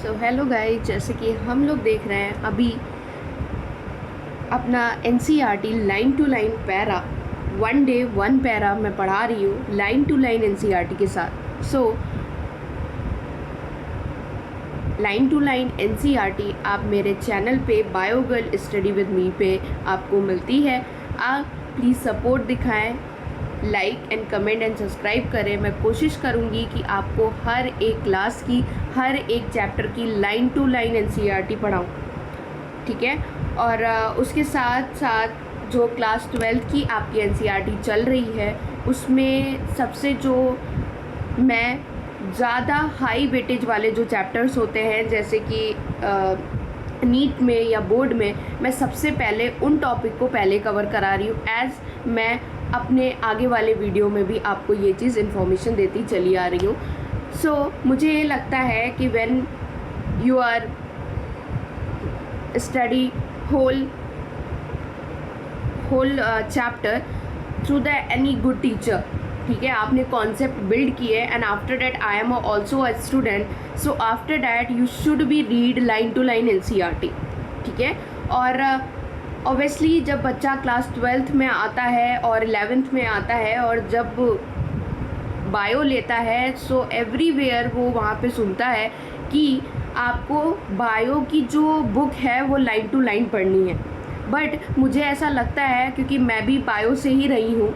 So hello guys, जैसे कि हम लोग देख रहे हैं अभी अपना NCERT line to line para one day one para मैं पढ़ा रही हूँ लाइन टू लाइन एनसीईआरटी के साथ। So line to line NCERT आप मेरे चैनल पे bio girl study with me पे आपको मिलती है। आप प्लीज़ सपोर्ट दिखाएं, like and comment and subscribe करें। मैं कोशिश करूँगी कि आपको हर एक क्लास की हर एक चैप्टर की लाइन टू लाइन एनसीईआरटी पढ़ाऊँ, ठीक है। और उसके साथ साथ जो क्लास 12th की आपकी एनसीईआरटी चल रही है उसमें सबसे जो मैं ज़्यादा हाई वेटेज वाले जो चैप्टर्स होते हैं, जैसे कि नीट में या बोर्ड में, मैं सबसे पहले उन टॉपिक को पहले कवर करा रही हूँ। एज़ मैं अपने आगे वाले वीडियो में भी आपको ये चीज़ इन्फॉर्मेशन देती चली आ रही हूँ। सो मुझे ये लगता है कि when you are study whole chapter through the any good teacher, ठीक है, आपने कॉन्सेप्ट बिल्ड किए and after that I am also a student, so after that you should be read line to line NCERT, ठीक है। और obviously जब बच्चा class 12th में आता है और 11th में आता है और जब बायो लेता है, सो एवरीवेयर वो वहाँ पे सुनता है कि आपको बायो की जो बुक है वो लाइन टू लाइन पढ़नी है। बट मुझे ऐसा लगता है, क्योंकि मैं भी बायो से ही रही हूँ,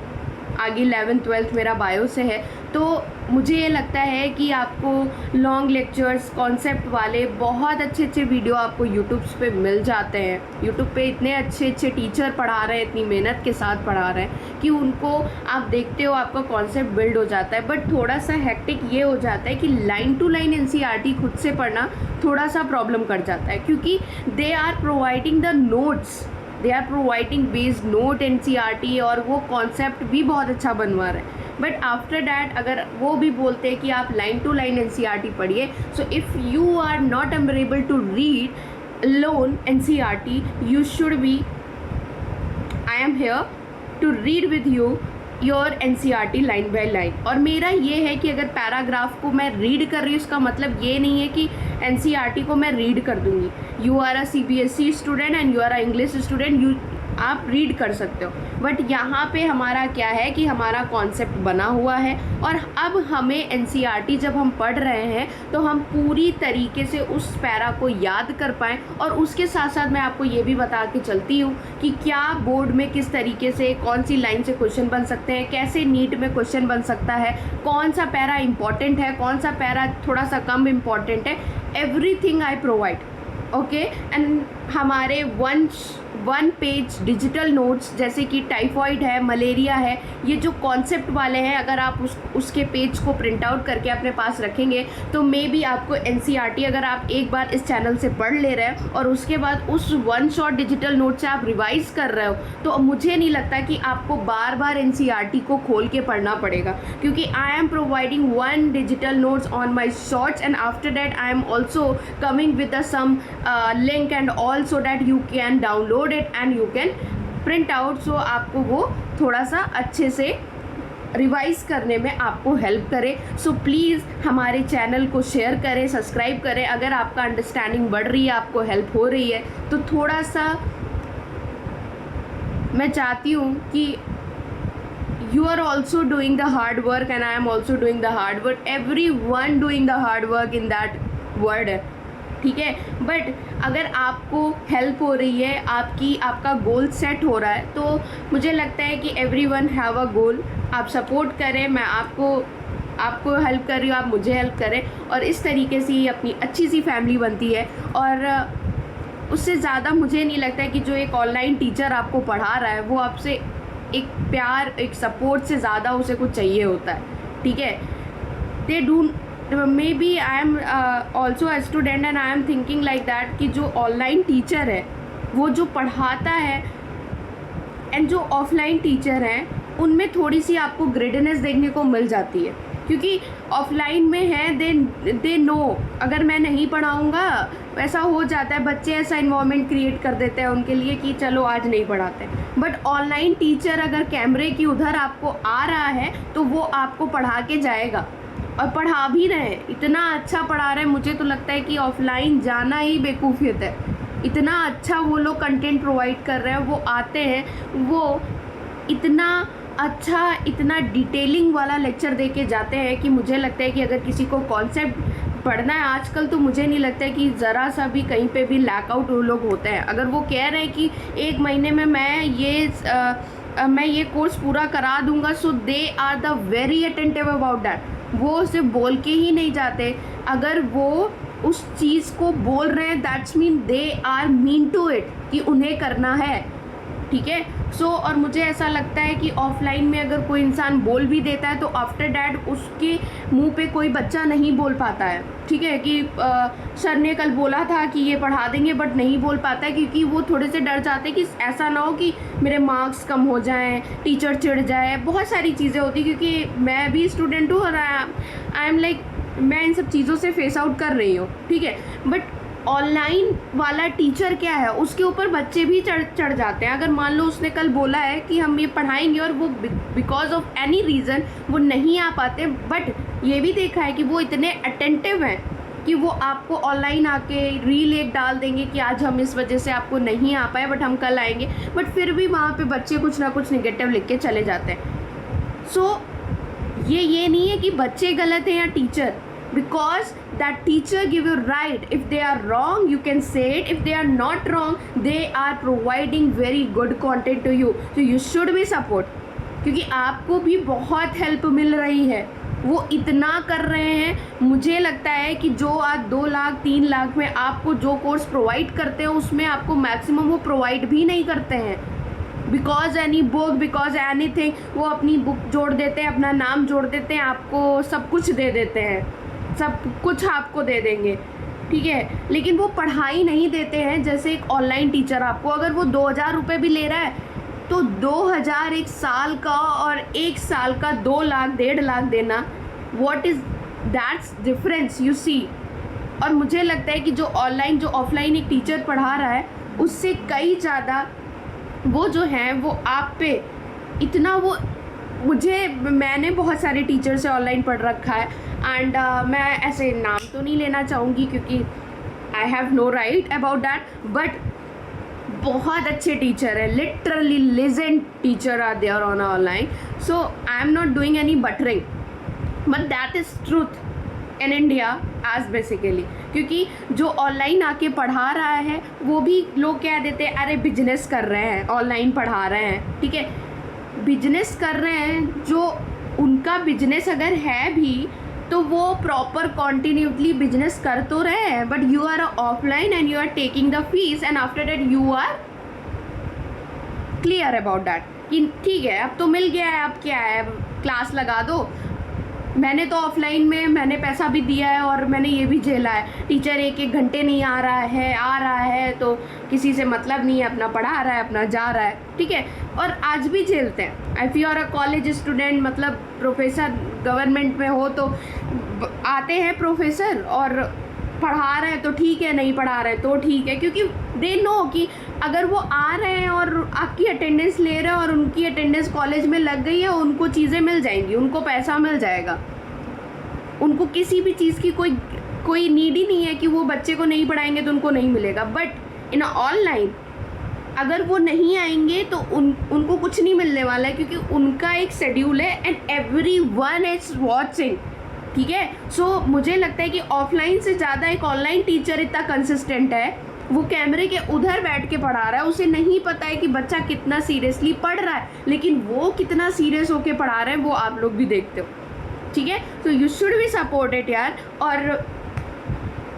आगे 11th 12th मेरा बायो से है, तो मुझे ये लगता है कि आपको लॉन्ग लेक्चर्स कॉन्सेप्ट वाले बहुत अच्छे अच्छे वीडियो आपको यूट्यूब पे मिल जाते हैं। यूट्यूब पे इतने अच्छे अच्छे टीचर पढ़ा रहे हैं, इतनी मेहनत के साथ पढ़ा रहे हैं कि उनको आप देखते हो, आपका कॉन्सेप्ट बिल्ड हो जाता है। बट थोड़ा सा हेक्टिक ये हो जाता है कि लाइन टू लाइन एनसीईआरटी खुद से पढ़ना थोड़ा सा प्रॉब्लम कर जाता है, क्योंकि they are providing the notes, they are providing based note NCERT, और वो कॉन्सेप्ट भी बहुत अच्छा बनवा रहे हैं। बट आफ्टर डैट अगर वो भी बोलते हैं कि आप लाइन टू लाइन एनसीईआरटी पढ़िए, so if you are not able to read lone NCERT, you should be, I am here to read with you your NCERT line by line. और मेरा ये है कि अगर पैराग्राफ को मैं रीड कर रही हूँ, उसका मतलब ये नहीं है कि एनसीईआरटी को मैं रीड कर दूँगी। You are a CBSE student and you are a English student, आप रीड कर सकते हो। बट यहाँ पे हमारा क्या है कि हमारा कॉन्सेप्ट बना हुआ है, और अब हमें एनसीईआरटी जब हम पढ़ रहे हैं तो हम पूरी तरीके से उस पैरा को याद कर पाएँ। और उसके साथ साथ मैं आपको ये भी बता के चलती हूँ कि क्या बोर्ड में किस तरीके से कौन सी लाइन से क्वेश्चन बन सकते हैं, कैसे नीट में क्वेश्चन बन सकता है, कौन सा पैरा इंपॉर्टेंट है, कौन सा पैरा थोड़ा सा कम इम्पॉर्टेंट है, everything I provide, okay. And हमारे वन पेज डिजिटल नोट्स, जैसे कि टाइफॉइड है, मलेरिया है, ये जो कॉन्सेप्ट वाले हैं, अगर आप उसके पेज को प्रिंट आउट करके अपने पास रखेंगे तो मे बी आपको एनसीईआरटी, अगर आप एक बार इस चैनल से पढ़ ले रहे हैं और उसके बाद उस वन शॉट डिजिटल नोट से आप रिवाइज कर रहे हो, तो मुझे नहीं लगता कि आपको बार बार एनसीईआरटी को खोल के पढ़ना पड़ेगा, क्योंकि I am providing one digital notes on my shorts and after that I am also coming with some link and all, so that you can download it and you can print out, so आपको वो थोड़ा सा अच्छे से revise करने में आपको help करे। सो प्लीज़ हमारे चैनल को शेयर करें, सब्सक्राइब करें। अगर आपका अंडरस्टैंडिंग बढ़ रही है, आपको हेल्प हो रही है, तो थोड़ा सा मैं चाहती हूँ कि you are also doing the hard work and I am also doing the hard work, everyone doing the hard work in that word, ठीक है। बट अगर आपको हेल्प हो रही है, आपका गोल सेट हो रहा है, तो मुझे लगता है कि एवरीवन हैव अ गोल। आप सपोर्ट करें, मैं आपको हेल्प कर रही हूँ, आप मुझे हेल्प करें, और इस तरीके से ही अपनी अच्छी सी फैमिली बनती है। और उससे ज़्यादा मुझे नहीं लगता है कि जो एक ऑनलाइन टीचर आपको पढ़ा रहा है वो आपसे एक प्यार, एक सपोर्ट से ज़्यादा उसे कुछ चाहिए होता है, ठीक है। They do maybe I am also a student and I am thinking like that कि जो ऑनलाइन टीचर है वो जो पढ़ाता है एंड जो ऑफलाइन टीचर हैं उनमें थोड़ी सी आपको ग्रेडनेस देखने को मिल जाती है, क्योंकि ऑफलाइन में है दे नो, अगर मैं नहीं पढ़ाऊँगा वैसा हो जाता है, बच्चे ऐसा इन्वायरमेंट क्रिएट कर देते हैं उनके लिए कि चलो आज नहीं पढ़ाते। बट ऑनलाइन टीचर अगर कैमरे की उधर आपको आ रहा है तो वो आपको पढ़ा के जाएगा, और पढ़ा भी रहे हैं, इतना अच्छा पढ़ा रहे हैं, मुझे तो लगता है कि ऑफलाइन जाना ही बेवकूफ़ियत है। इतना अच्छा वो लोग कंटेंट प्रोवाइड कर रहे हैं, वो आते हैं, वो इतना अच्छा, इतना डिटेलिंग वाला लेक्चर दे के जाते हैं कि मुझे लगता है कि अगर किसी को कॉन्सेप्ट पढ़ना है आजकल, तो मुझे नहीं लगता है कि ज़रा सा भी कहीं पे भी लैक आउट वो लोग होते हैं। अगर वो कह रहे हैं कि 1 महीने में मैं ये कोर्स पूरा करा दूंगा, so they are the very attentive about that. वो सिर्फ बोल के ही नहीं जाते, अगर वो उस चीज़ को बोल रहे हैं that's mean they are mean to it, कि उन्हें करना है, ठीक है। और मुझे ऐसा लगता है कि ऑफलाइन में अगर कोई इंसान बोल भी देता है तो आफ्टर डैट उसके मुंह पे कोई बच्चा नहीं बोल पाता है, ठीक है, कि सर ने कल बोला था कि ये पढ़ा देंगे, बट नहीं बोल पाता है क्योंकि वो थोड़े से डर जाते हैं कि ऐसा ना हो कि मेरे मार्क्स कम हो जाएं, टीचर चिढ़ जाए, बहुत सारी चीज़ें होती, क्योंकि मैं भी स्टूडेंट हूँ और आई एम लाइक, मैं इन सब चीज़ों से फेस आउट कर रही हूँ, ठीक है। बट ऑनलाइन वाला टीचर क्या है, उसके ऊपर बच्चे भी चढ़ जाते हैं। अगर मान लो उसने कल बोला है कि हम ये पढ़ाएंगे और वो बिकॉज ऑफ एनी रीज़न वो नहीं आ पाते, बट ये भी देखा है कि वो इतने अटेंटिव हैं कि वो आपको ऑनलाइन आके रील एक डाल देंगे कि आज हम इस वजह से आपको नहीं आ पाए, बट हम कल आएंगे, बट फिर भी वहाँ पे बच्चे कुछ ना कुछ निगेटिव लिख के चले जाते हैं। ये नहीं है कि बच्चे गलत हैं या teacher, because that teacher give you right. If they are wrong you can say it, if they are not wrong they are providing very good content to you, so you should be support, क्योंकि आपको भी बहुत help मिल रही है। वो इतना कर रहे हैं, मुझे लगता है कि जो आज 2 लाख 3 लाख में आपको जो कोर्स प्रोवाइड करते हैं उसमें आपको मैक्सिमम वो प्रोवाइड भी नहीं करते हैं, because any book, because any thing, वो अपनी बुक जोड़ देते हैं, अपना नाम जोड़ देते हैं, आपको सब कुछ दे देते हैं, सब कुछ आपको दे देंगे, ठीक है, लेकिन वो पढ़ाई नहीं देते हैं। जैसे एक ऑनलाइन टीचर आपको अगर वो 2000 रुपये भी ले रहा है तो 2000 1 साल का और 1 साल का 2 लाख 1.5 लाख देना, what is that's difference you see. और मुझे लगता है कि जो ऑनलाइन जो ऑफलाइन एक टीचर पढ़ा रहा है उससे कई ज़्यादा वो जो है वो आप पे इतना वो, मैंने बहुत सारे टीचर से ऑनलाइन पढ़ रखा है एंड मैं ऐसे नाम तो नहीं लेना चाहूँगी क्योंकि I have no right about that, but बहुत अच्छे टीचर है, literally legend teacher are there on online. So I am not doing any buttering, but that is truth in India as basically, क्योंकि जो ऑनलाइन आके पढ़ा रहा है वो भी लोग कह देते हैं अरे बिजनेस कर रहे हैं, ऑनलाइन पढ़ा रहे हैं, ठीक है, बिजनेस कर रहे हैं। जो उनका बिजनेस अगर है भी तो वो प्रॉपर कॉन्टिन्यूसली बिजनेस कर तो रहे हैं, but you are offline and you are taking the fees and after that you are clear about that कि ठीक है अब तो मिल गया है, अब क्या है, क्लास लगा दो। मैंने तो ऑफलाइन में मैंने पैसा भी दिया है और मैंने ये भी झेला है, टीचर 1-1 घंटे नहीं आ रहा है तो किसी से मतलब नहीं है, अपना पढ़ा रहा है, अपना जा रहा है, ठीक है, और आज भी झेलते हैं। If you are a college student, मतलब प्रोफेसर गवर्नमेंट में हो तो आते हैं प्रोफेसर और पढ़ा रहे हैं तो ठीक है, नहीं पढ़ा रहे तो ठीक है, क्योंकि दे नो कि अगर वो आ रहे हैं और आपकी अटेंडेंस ले रहे हैं और उनकी अटेंडेंस कॉलेज में लग गई है, उनको चीज़ें मिल जाएंगी, उनको पैसा मिल जाएगा, उनको किसी भी चीज़ की कोई नीड ही नहीं है कि वो बच्चे को नहीं पढ़ाएंगे तो उनको नहीं मिलेगा। बट इन ऑनलाइन अगर वो नहीं आएंगे तो उनको कुछ नहीं मिलने वाला है, क्योंकि उनका एक शेड्यूल है एंड एवरीवन इज वॉचिंग, ठीक है। सो मुझे लगता है कि ऑफलाइन से ज़्यादा एक ऑनलाइन टीचर इतना कंसिस्टेंट है, वो कैमरे के उधर बैठ के पढ़ा रहा है, उसे नहीं पता है कि बच्चा कितना सीरियसली पढ़ रहा है, लेकिन वो कितना सीरियस होके पढ़ा रहे हैं वो आप लोग भी देखते हो, ठीक है। तो यू शुड बी सपोर्टेड यार। और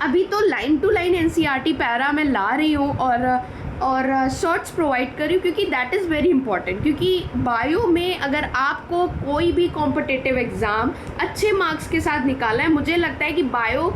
अभी तो line to line NCERT para मैं ला रही हूँ और शॉर्ट्स प्रोवाइड कर रही हूँ, क्योंकि दैट इज़ वेरी इंपॉर्टेंट। क्योंकि बायो में अगर आपको कोई भी कॉम्पिटिटिव एग्ज़ाम अच्छे मार्क्स के साथ निकाला है, मुझे लगता है कि बायो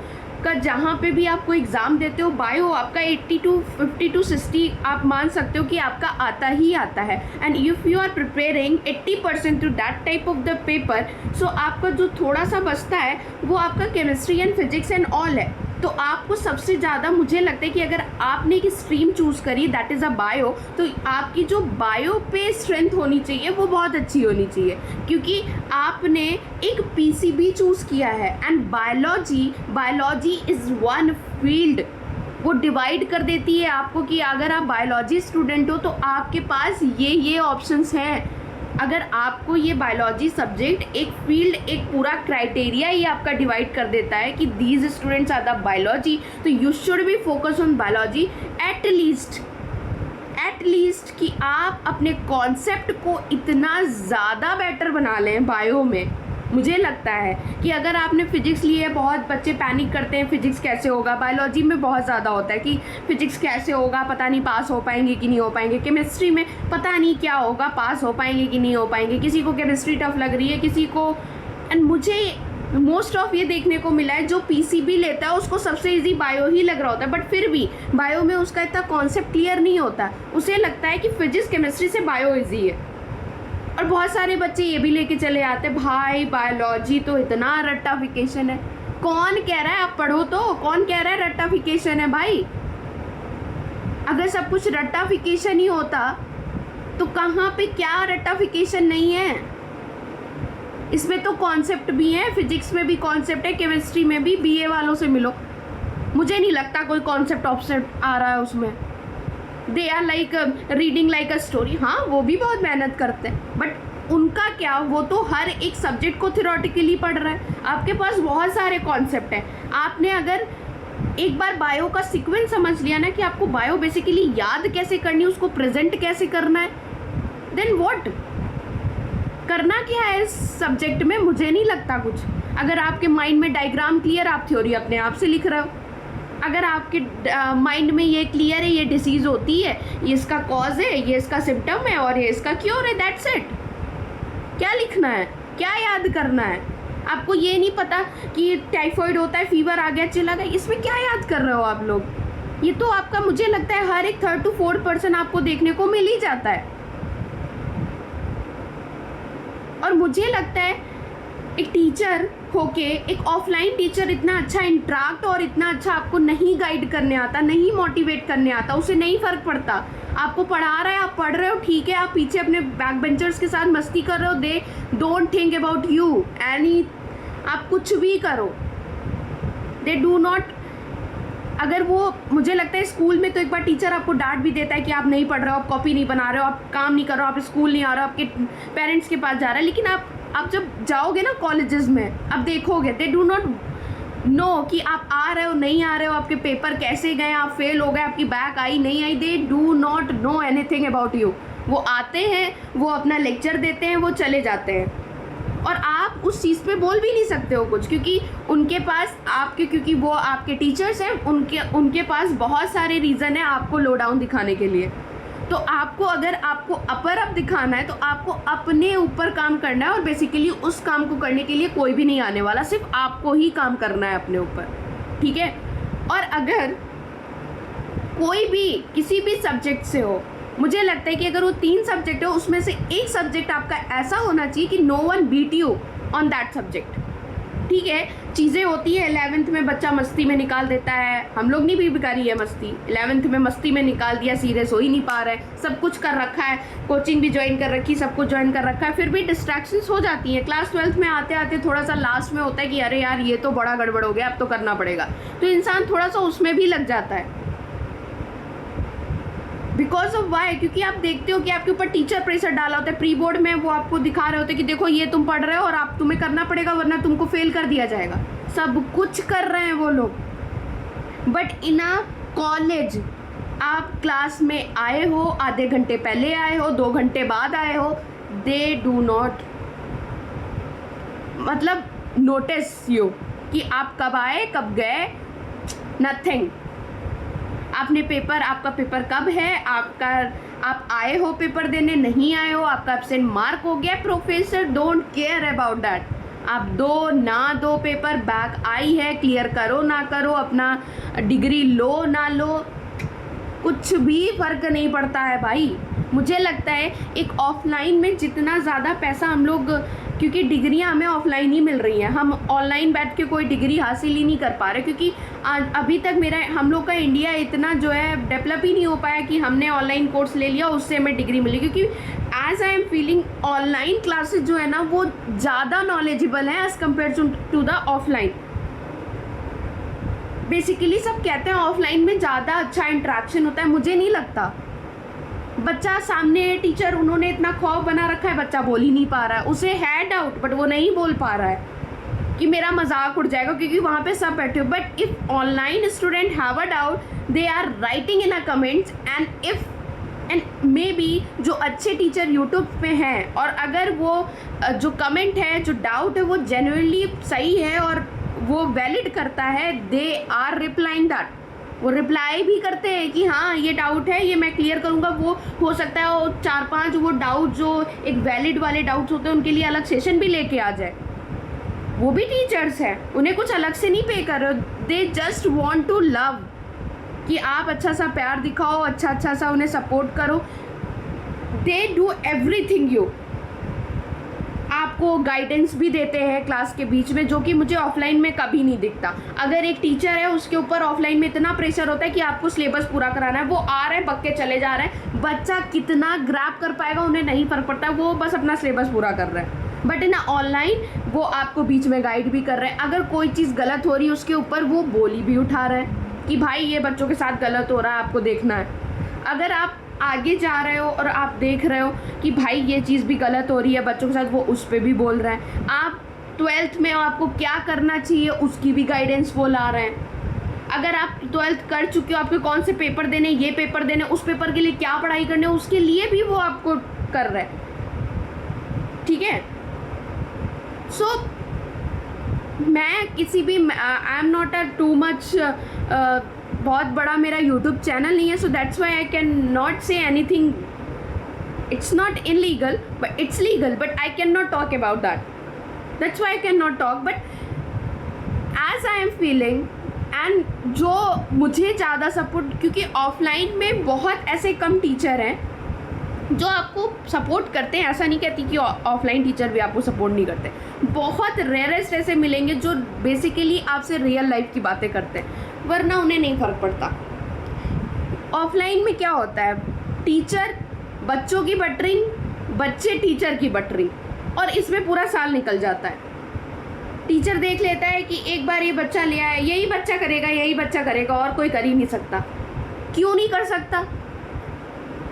का जहाँ पे भी आपको एग्ज़ाम देते हो, बायो आपका 80 to 50 to 60 आप मान सकते हो कि आपका आता ही आता है। And if you are preparing 80% to that type of the paper, so आपका जो थोड़ा सा बचता है वो आपका chemistry and physics and all है। तो आपको सबसे ज़्यादा मुझे लगता है कि अगर आपने एक स्ट्रीम चूज़ करी दैट इज़ अ बायो, तो आपकी जो बायो पे स्ट्रेंथ होनी चाहिए वो बहुत अच्छी होनी चाहिए, क्योंकि आपने एक पीसीबी चूज़ किया है। And biology is one field, वो डिवाइड कर देती है आपको कि अगर आप बायोलॉजी स्टूडेंट हो तो आपके पास ये ऑप्शंस हैं। अगर आपको ये बायोलॉजी सब्जेक्ट एक फील्ड, एक पूरा क्राइटेरिया ही आपका डिवाइड कर देता है कि these students are the biology, तो you should be focus on biology at least कि आप अपने कॉन्सेप्ट को इतना ज़्यादा बेटर बना लें बायो में। मुझे लगता है कि अगर आपने फिजिक्स ली है, बहुत बच्चे पैनिक करते हैं फिजिक्स कैसे होगा, बायोलॉजी में बहुत ज़्यादा होता है कि फिजिक्स कैसे होगा, पता नहीं पास हो पाएंगे कि नहीं हो पाएंगे, केमिस्ट्री में पता नहीं क्या होगा, पास हो पाएंगे कि नहीं हो पाएंगे, किसी को केमिस्ट्री टफ लग रही है, किसी को। एंड मुझे मोस्ट ऑफ ये देखने को मिला है जो पीसीबी लेता है उसको सबसे इजी बायो ही लग रहा होता है, बट फिर भी बायो में उसका इतना कॉन्सेप्ट क्लियर नहीं होता, उसे लगता है कि फिजिक्स केमिस्ट्री से बायो ईजी है। और बहुत सारे बच्चे ये भी लेके चले आते भाई बायोलॉजी तो इतना रट्टाफिकेशन है। कौन कह रहा है आप पढ़ो, तो कौन कह रहा है रट्टाफिकेशन है भाई? अगर सब कुछ रट्टाफिकेशन ही होता तो कहाँ पे क्या रट्टाफिकेशन नहीं है? इसमें तो कॉन्सेप्ट भी है, फिजिक्स में भी कॉन्सेप्ट है, केमिस्ट्री में भी। बीए वालों से मिलो, मुझे नहीं लगता कोई कॉन्सेप्ट ऑप्सेप्ट आ रहा है उसमें। They are like reading like a story. हाँ, वो भी बहुत मेहनत करते हैं, बट उनका क्या, वो तो हर एक सब्जेक्ट को थ्योरेटिकली पढ़ रहा है। आपके पास बहुत सारे कॉन्सेप्ट हैं। आपने अगर एक बार बायो का सीक्वेंस समझ लिया ना कि आपको बायो बेसिकली याद कैसे करनी है, उसको प्रेजेंट कैसे करना है, देन व्हाट करना क्या है इस सब्जेक्ट में? मुझे नहीं लगता कुछ। अगर आपके माइंड में डायग्राम क्लियर, आप थ्योरी अपने आप से लिख रहे हो। अगर आपके माइंड में ये क्लियर है, ये डिसीज़ होती है, ये इसका कॉज है, ये इसका सिम्टम है और ये इसका क्योर है, दैट्स इट। क्या लिखना है, क्या याद करना है? आपको ये नहीं पता कि टाइफाइड होता है, फीवर आ गया चला गया, इसमें क्या याद कर रहे हो आप लोग? ये तो आपका, मुझे लगता है हर एक 3rd to 4% आपको देखने को मिल ही जाता है। और मुझे लगता है एक टीचर होके एक ऑफलाइन टीचर इतना अच्छा इंटरेक्ट और इतना अच्छा आपको नहीं गाइड करने आता, नहीं मोटिवेट करने आता, उसे नहीं फ़र्क पड़ता। आपको पढ़ा रहा है, आप पढ़ रहे हो, ठीक है, आप पीछे अपने बैक बेंचर्स के साथ मस्ती कर रहे हो, they don't think about you any, आप कुछ भी करो, दे डू नॉट। अगर वो, मुझे लगता है स्कूल में तो एक बार टीचर आपको डांट भी देता है कि आप नहीं पढ़ रहे हो, आप कॉपी नहीं बना रहे हो, आप काम नहीं कर रहे हो, आप स्कूल नहीं आ रहे हो, आपके पेरेंट्स के पास जा रहे हैं, लेकिन आप जब जाओगे ना कॉलेजेस में, अब देखोगे दे डू नॉट नो कि आप आ रहे हो नहीं आ रहे हो, आपके पेपर कैसे गए, आप फेल हो गए, आपकी बैक आई नहीं आई, they do not know anything about you. वो आते हैं, वो अपना लेक्चर देते हैं, वो चले जाते हैं, और आप उस चीज़ पे बोल भी नहीं सकते हो कुछ, क्योंकि उनके पास आपके, क्योंकि वो आपके टीचर्स हैं, उनके पास बहुत सारे रीज़न है आपको लो डाउन दिखाने के लिए। तो आपको, अगर आपको अपर अप दिखाना है तो आपको अपने ऊपर काम करना है, और बेसिकली उस काम को करने के लिए कोई भी नहीं आने वाला, सिर्फ आपको ही काम करना है अपने ऊपर, ठीक है। और अगर कोई भी किसी भी सब्जेक्ट से हो, मुझे लगता है कि अगर वो 3 सब्जेक्ट हो उसमें से एक सब्जेक्ट आपका ऐसा होना चाहिए कि no one beat you on that subject, ठीक है। चीज़ें होती है 11th में बच्चा मस्ती में निकाल देता है, हम लोग नहीं भी करी है मस्ती, 11th में मस्ती में निकाल दिया, सीरियस हो ही नहीं पा रहा है, सब कुछ कर रखा है, कोचिंग भी ज्वाइन कर रखी, सब कुछ ज्वाइन कर रखा है, फिर भी डिस्ट्रैक्शंस हो जाती हैं। क्लास 12th में आते आते थोड़ा सा लास्ट में होता है कि अरे यार ये तो बड़ा गड़बड़ हो गया, अब तो करना पड़ेगा, तो इंसान थोड़ा सा उसमें भी लग जाता है। बिकॉज ऑफ वाई, क्योंकि आप देखते हो कि आपके ऊपर टीचर प्रेशर डाला होता है, प्री बोर्ड में वो आपको दिखा रहे होते हैं कि देखो ये तुम पढ़ रहे हो और आप तुम्हें करना पड़ेगा वरना तुमको फेल कर दिया जाएगा, सब कुछ कर रहे हैं वो लोग। बट इन अ कॉलेज आप क्लास में आए हो, आधे घंटे पहले आए हो, 2 घंटे बाद आए हो, दे डू नॉट मतलब नोटिस यू कि आप कब आए कब गए, नथिंग। आपने पेपर, आपका पेपर कब है, आप आए हो पेपर देने, नहीं आए हो, आपका एब्सेंट मार्क हो गया, professor don't care about that. आप दो ना दो पेपर, बैक आई है, क्लियर करो ना करो, अपना डिग्री लो ना लो, कुछ भी फ़र्क नहीं पड़ता है भाई। मुझे लगता है एक ऑफलाइन में जितना ज़्यादा पैसा हम लोग क्योंकि डिग्रियां हमें ऑफलाइन ही मिल रही हैं, हम ऑनलाइन बैठ के कोई डिग्री हासिल ही नहीं कर पा रहे, क्योंकि अभी तक हम लोग का इंडिया इतना जो है डेवलप ही नहीं हो पाया कि हमने ऑनलाइन कोर्स ले लिया उससे हमें डिग्री मिली। क्योंकि as I am feeling online classes जो है ना वो ज़्यादा नॉलेजेबल है as compare to the offline. Basically सब कहते हैं ऑफलाइन में ज़्यादा अच्छा इंटरेक्शन होता है, मुझे नहीं लगता। बच्चा सामने टीचर उन्होंने इतना खौफ बना रखा है, बच्चा बोल ही नहीं पा रहा है, उसे है डाउट बट वो नहीं बोल पा रहा है कि मेरा मजाक उड़ जाएगा, क्योंकि वहाँ पे सब बैठे हो। But if online student have a doubt they are writing in a comments and may be जो अच्छे टीचर यूट्यूब पे हैं और अगर वो जो कमेंट है जो डाउट है वो जेन्युइनली सही है और वो वैलिड करता है, दे आर रिप्लाइंग दैट, वो रिप्लाई भी करते हैं कि हाँ ये डाउट है, ये मैं क्लियर करूँगा। वो हो सकता है वो 4-5 वो डाउट जो एक वैलिड वाले डाउट्स होते हैं उनके लिए अलग सेशन भी लेके आ जाए। वो भी टीचर्स हैं, उन्हें कुछ अलग से नहीं पे कर रहे हो, they just want to love, कि आप अच्छा सा प्यार दिखाओ, अच्छा सा उन्हें सपोर्ट करो। दे डू एवरीथिंग यू, आपको गाइडेंस भी देते हैं क्लास के बीच में, जो कि मुझे ऑफलाइन में कभी नहीं दिखता। अगर एक टीचर है उसके ऊपर ऑफलाइन में इतना प्रेशर होता है कि आपको सिलेबस पूरा कराना है, वो आ रहे हैं बक के चले जा रहे हैं, बच्चा कितना ग्रैब कर पाएगा उन्हें नहीं फर्क पड़ता, वो बस अपना सिलेबस पूरा कर रहे हैं। बट इन ऑनलाइन वो आपको बीच में गाइड भी कर रहे हैं, अगर कोई चीज़ गलत हो रही है उसके ऊपर वो बोली भी उठा रहे हैं कि भाई ये बच्चों के साथ गलत हो रहा है, आपको देखना है। अगर आप आगे जा रहे हो और आप देख रहे हो कि भाई ये चीज़ भी गलत हो रही है बच्चों के साथ, वो उस पर भी बोल रहे हैं। आप 12th में आपको क्या करना चाहिए उसकी भी गाइडेंस वो ला रहे हैं। अगर आप 12th कर चुके हो, आपके कौन से पेपर देने, ये पेपर देने, उस पेपर के लिए क्या पढ़ाई करनी है, उसके लिए भी वो आपको कर रहे हैं। ठीक है, सो मैं किसी भी I am not a too much बहुत बड़ा मेरा यूट्यूब चैनल नहीं है, so that's why I can not say anything. It's not illegal but it's legal, but I can not talk about that, that's why I can not talk. But as I am feeling and जो मुझे ज़्यादा support, क्योंकि offline में बहुत ऐसे कम teacher हैं जो आपको सपोर्ट करते हैं, ऐसा नहीं कहती कि ऑफलाइन टीचर भी आपको सपोर्ट नहीं करते, बहुत रेयरेस्ट ऐसे मिलेंगे जो बेसिकली आपसे रियल लाइफ की बातें करते हैं, वरना उन्हें नहीं फ़र्क पड़ता। ऑफलाइन में क्या होता है, टीचर बच्चों की बटरिंग, बच्चे टीचर की बटरिंग, और इसमें पूरा साल निकल जाता है। टीचर देख लेता है कि एक बार ये बच्चा ले आया, यही बच्चा करेगा, यही बच्चा करेगा, और कोई कर ही नहीं सकता। क्यों नहीं कर सकता?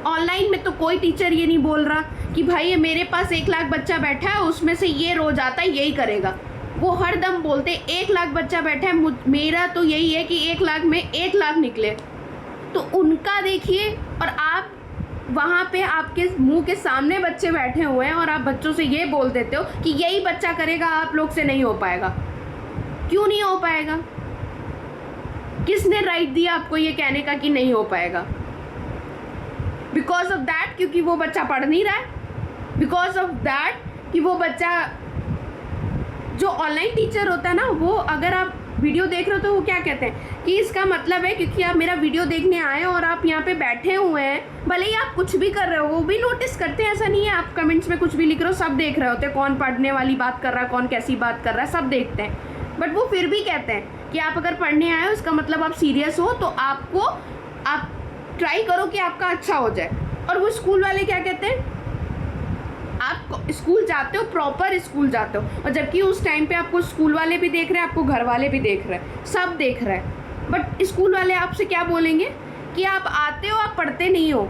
ऑनलाइन में तो कोई टीचर ये नहीं बोल रहा कि भाई ये मेरे पास 1 लाख बच्चा बैठा है, उसमें से ये रोज आता है यही करेगा। वो हर दम बोलते 1 लाख बच्चा बैठा है, मेरा तो यही है कि 1 लाख में 1 लाख निकले। तो उनका देखिए, और आप वहाँ पे आपके मुंह के सामने बच्चे बैठे हुए हैं और आप बच्चों से ये बोल देते हो कि यही बच्चा करेगा, आप लोग से नहीं हो पाएगा। क्यों नहीं हो पाएगा? किसने राइट दिया आपको ये कहने का कि नहीं हो पाएगा? बिकॉज ऑफ दैट, क्योंकि वो बच्चा पढ़ नहीं रहा है। बिकॉज ऑफ दैट कि वो बच्चा, जो ऑनलाइन टीचर होता है ना, वो अगर आप वीडियो देख रहे हो तो वो क्या कहते हैं कि इसका मतलब है क्योंकि आप मेरा वीडियो देखने आए और आप यहाँ पे बैठे हुए हैं, भले ही आप कुछ भी कर रहे हो वो भी नोटिस करते हैं। ऐसा नहीं है आप कमेंट्स में कुछ भी लिख रहे हो, सब देख रहे होते हैं, कौन पढ़ने वाली बात कर रहा है, कौन कैसी बात कर रहा है, सब देखते हैं। बट वो फिर भी कहते हैं कि आप अगर पढ़ने आए हो इसका मतलब आप सीरियस हो, तो आप ट्राई करो कि आपका अच्छा हो जाए। और वो स्कूल वाले क्या कहते हैं, आप स्कूल जाते हो, प्रॉपर स्कूल जाते हो, और जबकि उस टाइम पे आपको स्कूल वाले भी देख रहे हैं, आपको घर वाले भी देख रहे हैं, सब देख रहे हैं। बट स्कूल वाले आपसे क्या बोलेंगे कि आप आते हो, आप पढ़ते नहीं हो,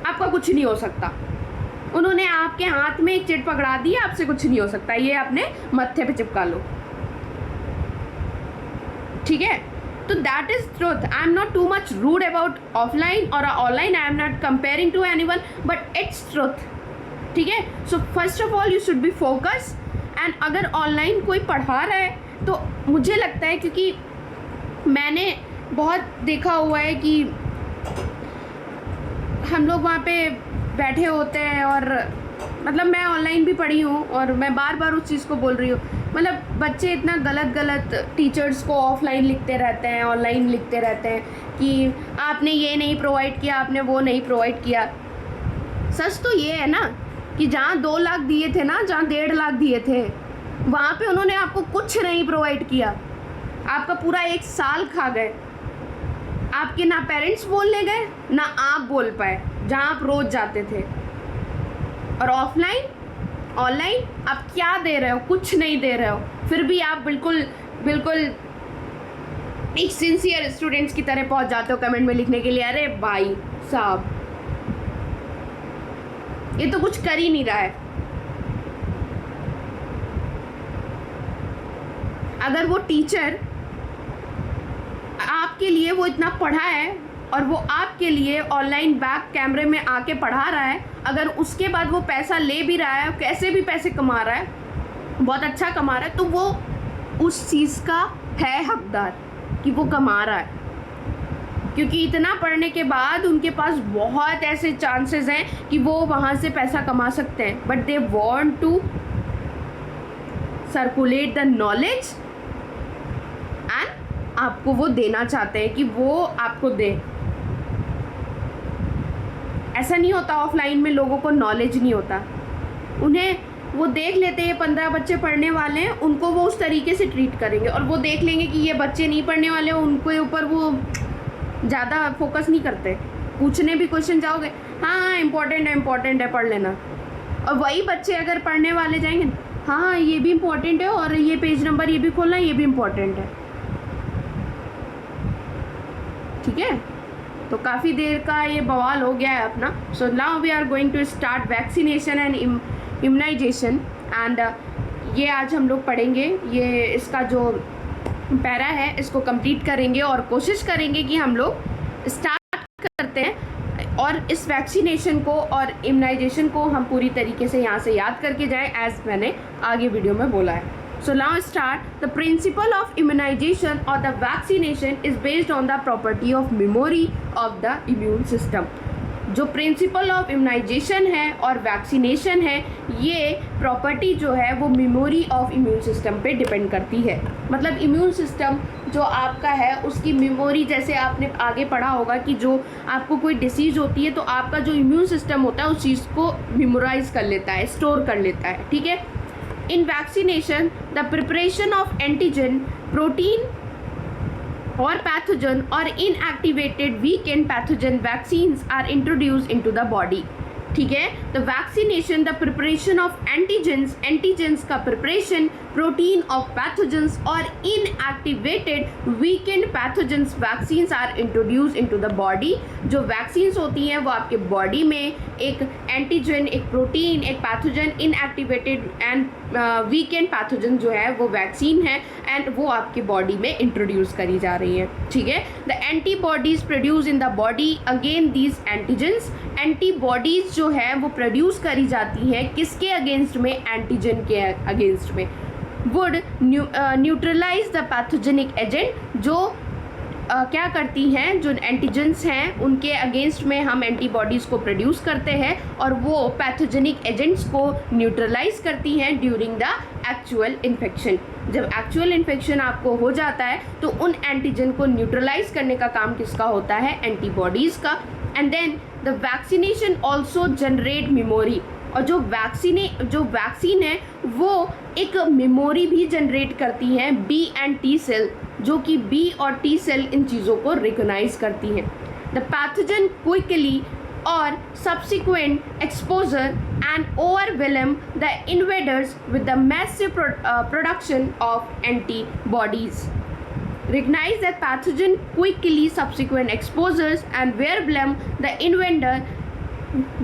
आपका कुछ नहीं हो सकता। उन्होंने आपके हाथ में एक चिट पकड़ा दी, आपसे कुछ नहीं हो सकता, ये अपने मत्थे पे चिपका लो। ठीक है, तो that is truth. I am not too much rude about offline और online, I am not comparing to anyone, but it's truth. ठीक है, so first of all you should be focus. And अगर ऑनलाइन कोई पढ़ा रहा है तो मुझे लगता है, क्योंकि मैंने बहुत देखा हुआ है कि हम लोग वहाँ पे बैठे होते हैं, और मतलब मैं ऑनलाइन भी पढ़ी हूँ और मैं बार बार उस चीज़ को बोल रही हूँ, मतलब बच्चे इतना गलत टीचर्स को ऑफलाइन लिखते रहते हैं, ऑनलाइन लिखते रहते हैं कि आपने ये नहीं प्रोवाइड किया, आपने वो नहीं प्रोवाइड किया। सच तो ये है ना कि जहाँ 2 लाख दिए थे ना, जहाँ 1.5 लाख दिए थे, वहाँ पे उन्होंने आपको कुछ नहीं प्रोवाइड किया, आपका पूरा 1 साल खा गए। आपके ना पेरेंट्स बोलने गए ना आप बोल पाए जहाँ आप रोज जाते थे। और ऑनलाइन आप क्या दे रहे हो? कुछ नहीं दे रहे हो, फिर भी आप बिल्कुल एक सिंसियर स्टूडेंट्स की तरह पहुंच जाते हो कमेंट में लिखने के लिए, अरे भाई साहब ये तो कुछ कर ही नहीं रहा है। अगर वो टीचर आपके लिए वो इतना पढ़ा है और वो आपके लिए ऑनलाइन बैक कैमरे में आके पढ़ा रहा है, अगर उसके बाद वो पैसा ले भी रहा है, कैसे भी पैसे कमा रहा है, बहुत अच्छा कमा रहा है, तो वो उस चीज़ का है हकदार कि वो कमा रहा है। क्योंकि इतना पढ़ने के बाद उनके पास बहुत ऐसे चांसेस हैं कि वो वहाँ से पैसा कमा सकते हैं, but they want to circulate the knowledge and आपको वो देना चाहते हैं कि वो आपको दे। ऐसा नहीं होता, ऑफलाइन में लोगों को नॉलेज नहीं होता, उन्हें वो देख लेते हैं 15 बच्चे पढ़ने वाले हैं, उनको वो उस तरीके से ट्रीट करेंगे, और वो देख लेंगे कि ये बच्चे नहीं पढ़ने वाले, उनके ऊपर वो ज़्यादा फोकस नहीं करते। पूछने भी क्वेश्चन जाओगे, हाँ इम्पोर्टेंट है पढ़ लेना, और वही बच्चे अगर पढ़ने वाले जाएंगे, हाँ ये भी इम्पोर्टेंट है और ये पेज नंबर ये भी खोलना, ये भी इम्पोर्टेंट है। ठीक है, तो काफ़ी देर का ये बवाल हो गया है अपना। So now we are going to start vaccination and immunisation and ये आज हम लोग पढ़ेंगे। ये इसका जो पैरा है इसको कंप्लीट करेंगे और कोशिश करेंगे कि हम लोग स्टार्ट करते हैं और इस वैक्सीनेशन को और इम्यूनाइजेशन को हम पूरी तरीके से यहाँ से याद करके जाएं, एज मैंने आगे वीडियो में बोला है। So now start. The principle of immunization or the vaccination is based on the property of memory of the immune system. जो प्रिंसिपल ऑफ इम्यूनाइजेशन है और वैक्सीनेशन है, ये प्रॉपर्टी जो है वो मेमोरी ऑफ इम्यून सिस्टम पे डिपेंड करती है। मतलब इम्यून सिस्टम जो आपका है उसकी मेमोरी, जैसे आपने आगे पढ़ा होगा कि जो आपको कोई डिसीज़ होती है तो आपका जो इम्यून सिस्टम होता है उस चीज़ को मेमोराइज कर लेता है, स्टोर कर लेता है। ठीक है, in vaccination the preparation of antigen, protein or pathogen or inactivated weakened pathogen vaccines are introduced into the body. ठीक है, the vaccination the preparation of antigens का preparation, protein of pathogens or inactivated weakened pathogens vaccines are introduced into the body. जो vaccines होती हैं वो आपके body में एक एंटीजन, एक प्रोटीन, एक pathogen, inactivated and weekend pathogen जो है वो वैक्सीन है एंड वो आपके बॉडी में इंट्रोड्यूस करी जा रही है। ठीक है, the antibodies produce in the body again these antigens. Antibodies जो है वो प्रोड्यूस करी जाती हैं किसके अगेंस्ट में? एंटीजन के अगेंस्ट में। Would neutralise the pathogenic agent, जो क्या करती हैं, जो एंटीजेंस हैं उनके अगेंस्ट में हम एंटीबॉडीज़ को प्रोड्यूस करते हैं और वो पैथोजेनिक एजेंट्स को न्यूट्रलाइज करती हैं ड्यूरिंग द एक्चुअल इन्फेक्शन। जब एक्चुअल इन्फेक्शन आपको हो जाता है तो उन एंटीजन को न्यूट्रलाइज करने का काम किसका होता है? एंटीबॉडीज़ का। And then the vaccination also generate memory, और जो वैक्सीन है वो एक मेमोरी भी जनरेट करती हैं, बी एंड टी सेल, जो कि बी और टी सेल इन चीज़ों को रिकॉग्नाइज करती हैं। द पैथोजन क्विकली और subsequent exposure and overwhelm the invaders with the massive production of antibodies. Recognize that pathogen quickly subsequent exposures and overwhelm the invader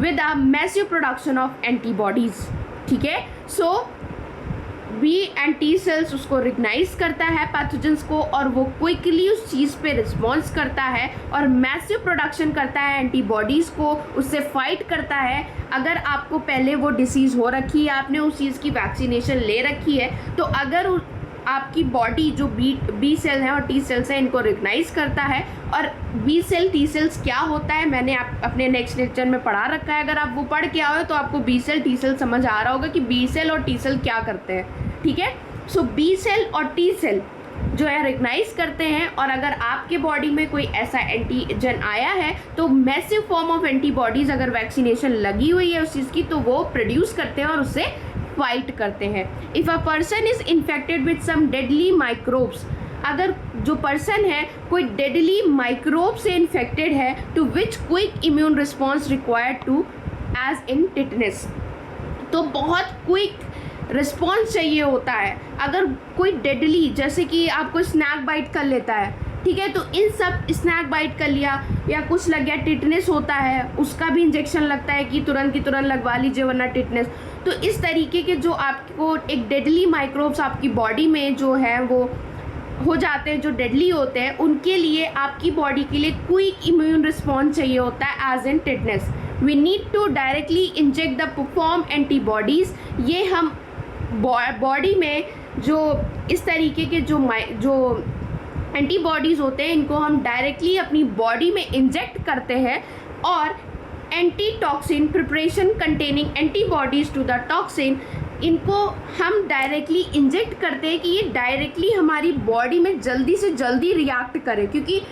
with a massive production of antibodies. ठीक है, सो B and T cells उसको recognise करता है pathogens को और वो quickly उस चीज़ पे रिस्पॉन्स करता है और मैसिव प्रोडक्शन करता है एंटीबॉडीज़ को, उससे फाइट करता है। अगर आपको पहले वो डिसीज़ हो रखी है, आपने उस चीज़ की वैक्सीनेशन ले रखी है, तो अगर आपकी बॉडी जो बी सेल है और टी सेल्स है इनको रिकग्नाइज करता है। और बी सेल टी सेल्स क्या होता है मैंने अपने नेक्स्ट लेक्चर में पढ़ा रखा है, अगर आप वो पढ़ के आओ तो आपको बी सेल टी सेल समझ आ रहा होगा कि बी सेल और टी सेल क्या करते हैं। ठीक है, सो बी सेल और टी सेल जो है रिकग्नाइज करते हैं, और अगर आपके बॉडी में कोई ऐसा एंटीजन आया है तो मैसिव फॉर्म ऑफ एंटीबॉडीज़ अगर वैक्सीनेशन लगी हुई है उस चीज़ की तो वो प्रोड्यूस करते हैं और उससे फाइट करते हैं। If a person is infected with some deadly microbes, अगर जो पर्सन है कोई डेडली माइक्रोब से इन्फेक्टेड है, to which quick immune response required to as in tetanus, तो बहुत क्विक रिस्पॉन्स चाहिए होता है। अगर कोई डेडली, जैसे कि आपको स्नैक बाइट कर लेता है, ठीक है, तो इन सब स्नैक बाइट कर लिया या कुछ लग गया, टिटनेस होता है, उसका भी इंजेक्शन लगता है कि तुरंत की तुरंत लगवा लीजिए वरना टिटनेस। तो इस तरीके के जो आपको एक डेडली माइक्रोब्स आपकी बॉडी में जो है वो हो जाते हैं, जो डेडली होते हैं, उनके लिए आपकी बॉडी के लिए क्विक इम्यून रिस्पॉन्स चाहिए होता है as in tetanus. We need to directly inject the preformed antibodies, ये हम बॉडी में जो इस तरीके के जो एंटीबॉडीज़ होते हैं इनको हम डायरेक्टली अपनी बॉडी में इंजेक्ट करते हैं, और antitoxin preparation containing antibodies to the toxin, इनको हम डायरेक्टली इंजेक्ट करते हैं कि ये डायरेक्टली हमारी बॉडी में जल्दी से जल्दी रिएक्ट करे, क्योंकि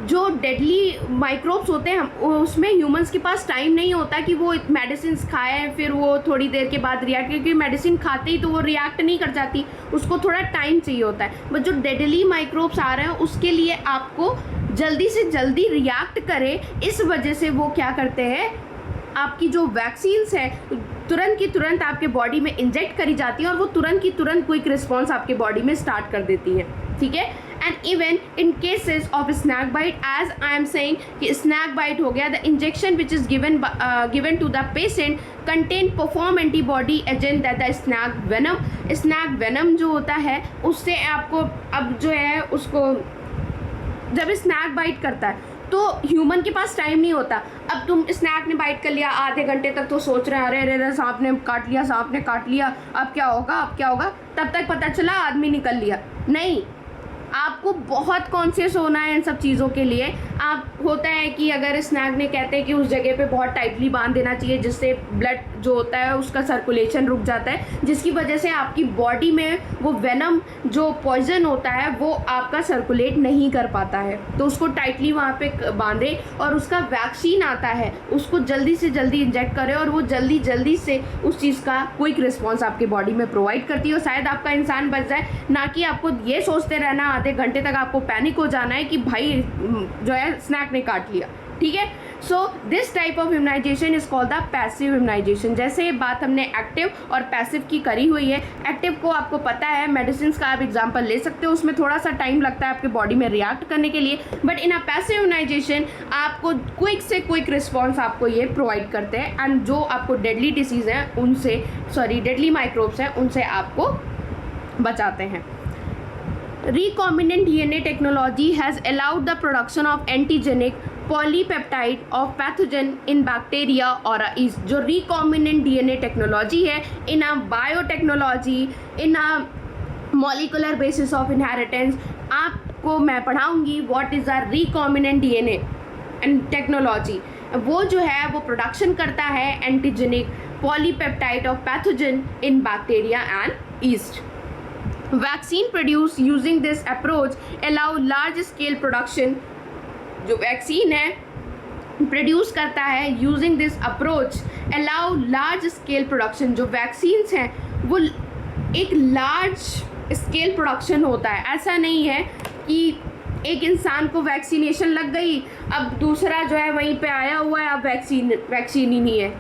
जो डेडली माइक्रोब्स होते हैं हम उसमें ह्यूमंस के पास टाइम नहीं होता कि वो मेडिसिन खाएं फिर वो थोड़ी देर के बाद रिएक्ट, क्योंकि मेडिसिन खाते ही तो वो रिएक्ट नहीं कर जाती, उसको थोड़ा टाइम चाहिए होता है। बट जो डेडली माइक्रोब्स आ रहे हैं उसके लिए आपको जल्दी से जल्दी रिएक्ट करे, इस वजह से वो क्या करते हैं, आपकी जो वैक्सीन्स हैं तुरंत की तुरंत आपके बॉडी में इंजेक्ट करी जाती है और वो तुरंत की तुरंत क्विक रिस्पॉन्स आपके बॉडी में स्टार्ट कर देती है, ठीक है। And even in cases of snake bite, as I am saying कि स्नैक बाइट हो गया, the injection which is given to the patient contain preformed antibody agent that the snake venom. Snake venom जो होता है उससे आपको अब जो है उसको जब स्नैक बाइट करता है तो ह्यूमन के पास टाइम नहीं होता। अब तुम स्नैक ने बाइट कर लिया, आधे घंटे तक तो सोच रहे हैं अरे अरे अरे सांप ने काट लिया, सांप ने काट लिया, अब क्या होगा, अब क्या होगा, तब तक पता चला आदमी निकल लिया। नहीं, आपको बहुत कॉन्शियस होना है इन सब चीज़ों के लिए। आप होता है कि अगर स्नैक ने कहते हैं कि उस जगह पे बहुत टाइटली बांध देना चाहिए जिससे ब्लड जो होता है उसका सर्कुलेशन रुक जाता है, जिसकी वजह से आपकी बॉडी में वो वेनम जो पॉइजन होता है वो आपका सर्कुलेट नहीं कर पाता है, तो उसको टाइटली वहाँ पे बांधे और उसका वैक्सीन आता है उसको जल्दी से जल्दी इंजेक्ट करें और वो जल्दी जल्दी से उस चीज़ का क्विक रिस्पॉन्स आपके बॉडी में प्रोवाइड करती है और शायद आपका इंसान बच जाए, ना कि आपको ये सोचते रहना आधे घंटे तक आपको पैनिक हो जाना है कि भाई जो है स्नैक ने काट लिया, ठीक है। So this type of immunisation is called the passive immunisation. जैसे बात हमने एक्टिव और पैसिव की करी हुई है, एक्टिव को आपको पता है मेडिसिन का आप एग्जांपल ले सकते हो, उसमें थोड़ा सा टाइम लगता है आपके बॉडी में रिएक्ट करने के लिए, but in a passive immunisation आपको क्विक से क्विक रिस्पॉन्स आपको ये प्रोवाइड करते हैं एंड जो आपको डेडली डिसीज़ हैं उनसे डेडली माइक्रोब्स हैं उनसे आपको बचाते हैं। Recombinant DNA technology has allowed the production of antigenic polypeptide of pathogen in bacteria or a yeast। जो recombinant DNA technology है in a biotechnology, in a molecular basis of inheritance, आपको मैं पढ़ाऊँगी what is a recombinant DNA and technology। वो जो है वो production करता है antigenic polypeptide of pathogen in bacteria and yeast। Vaccine produce using this approach allow large scale production. जो vaccine है प्रोड्यूस करता है using this approach allow large scale production. जो वैक्सीन्स हैं वो एक लार्ज स्केल प्रोडक्शन होता है, ऐसा नहीं है कि एक इंसान को वैक्सीनेशन लग गई अब दूसरा जो है वहीं पे आया हुआ है अब वैक्सीन ही नहीं है,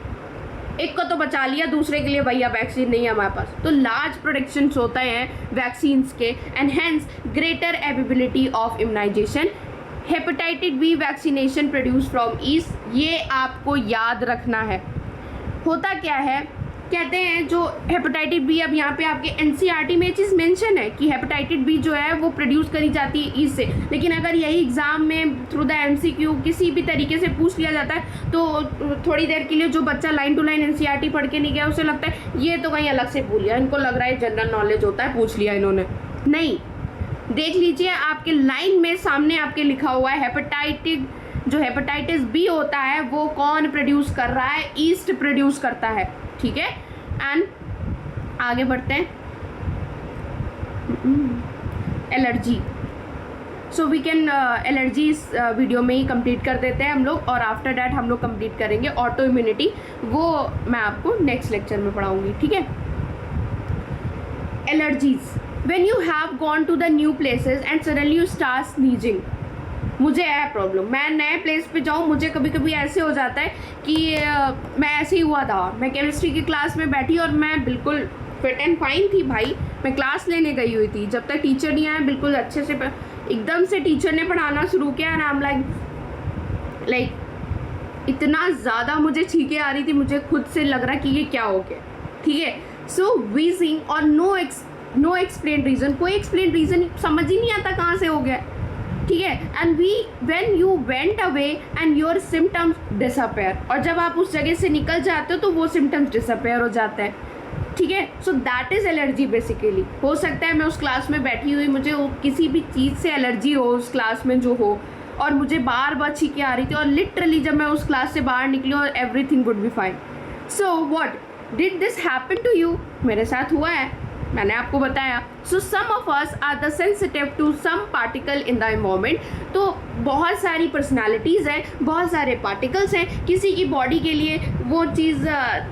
एक को तो बचा लिया दूसरे के लिए भैया वैक्सीन नहीं है हमारे पास। तो लार्ज प्रोडक्शंस होते हैं वैक्सीन्स के and hence greater ability of immunisation. Hepatitis B vaccination produce from yeast, ये आपको याद रखना है। होता क्या है, कहते हैं जो हेपेटाइटिस बी, अब यहाँ पे आपके एनसीईआरटी में ये चीज़ मेंशन है कि हेपेटाइटिस बी जो है वो प्रोड्यूस करी जाती है ईस्ट से, लेकिन अगर यही एग्ज़ाम में थ्रू द एमसीक्यू किसी भी तरीके से पूछ लिया जाता है तो थोड़ी देर के लिए जो बच्चा लाइन टू लाइन एनसीईआरटी पढ़ के नहीं गया उसे लगता है ये तो कहीं अलग से भूल गया, इनको लग रहा है जनरल नॉलेज होता है पूछ लिया इन्होंने। नहीं, देख लीजिए आपके लाइन में सामने आपके लिखा हुआ है हेपेटाइटिस बी होता है वो कौन प्रोड्यूस कर रहा है, ईस्ट प्रोड्यूस करता है, ठीक है। एंड आगे बढ़ते हैं। Allergy. So we can allergy इस वीडियो में ही कंप्लीट कर देते हैं हम लोग, और आफ्टर डैट हम लोग कंप्लीट करेंगे ऑटो इम्यूनिटी, वो मैं आपको नेक्स्ट लेक्चर में पढ़ाऊँगी, ठीक है। Allergies, when you have gone to the new places and suddenly you start sneezing. मुझे है प्रॉब्लम, मैं नए प्लेस पे जाऊँ, मुझे कभी कभी ऐसे हो जाता है कि मैं ऐसे ही हुआ था, मैं केमिस्ट्री की क्लास में बैठी और मैं बिल्कुल फिट एंड फाइन थी भाई, मैं क्लास लेने गई हुई थी, जब तक टीचर नहीं आया बिल्कुल अच्छे से, एकदम से टीचर ने पढ़ाना शुरू किया एंड आई एम लाइक इतना ज़्यादा मुझे छींके आ रही थी, मुझे खुद से लग रहा कि ये क्या हो गया, ठीक है। सो वीजिंग और नो एक्सप्लेन रीज़न, कोई एक्सप्लेन रीज़न समझ ही नहीं आता कहाँ से हो गया, ठीक है। And when you went away and your symptoms disappear, और जब आप उस जगह से निकल जाते हो तो वो सिम्टम्स डिसअपेयर हो जाते हैं, ठीक है। So that is allergy basically. हो सकता है मैं उस क्लास में बैठी हुई, मुझे किसी भी चीज़ से एलर्जी हो उस क्लास में जो हो, और मुझे बार बार छींके आ रही थी, और लिटरली जब मैं उस क्लास से बाहर निकली और everything would be fine. So what did this happen to you? मेरे साथ हुआ है, मैंने आपको बताया। So some of us are the sensitive to some particle in the environment. तो बहुत सारी पर्सनालिटीज़ हैं, बहुत सारे पार्टिकल्स हैं, किसी की बॉडी के लिए वो चीज़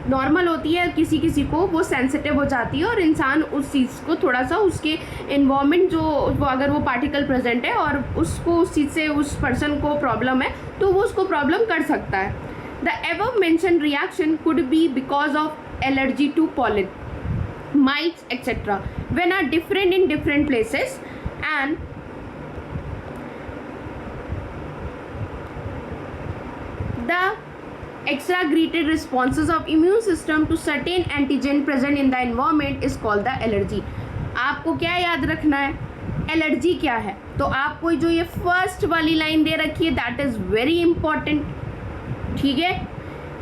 नॉर्मल होती है, किसी किसी को वो सेंसिटिव हो जाती है, और इंसान उस चीज़ को थोड़ा सा उसके एनवायरनमेंट जो वो अगर वो पार्टिकल प्रेजेंट है और उसको उस चीज़ से उस पर्सन को प्रॉब्लम है तो वो उसको प्रॉब्लम कर सकता है। The above mention reaction could be because of allergy to pollen, mites etc. when are different in different places, and the exaggerated responses of immune system to certain antigen present in the environment is called the allergy. आपको क्या याद रखना है, allergy क्या है? तो आपको जो ये फर्स्ट वाली लाइन दे रखी है दैट इज़ वेरी इंपॉर्टेंट, ठीक है।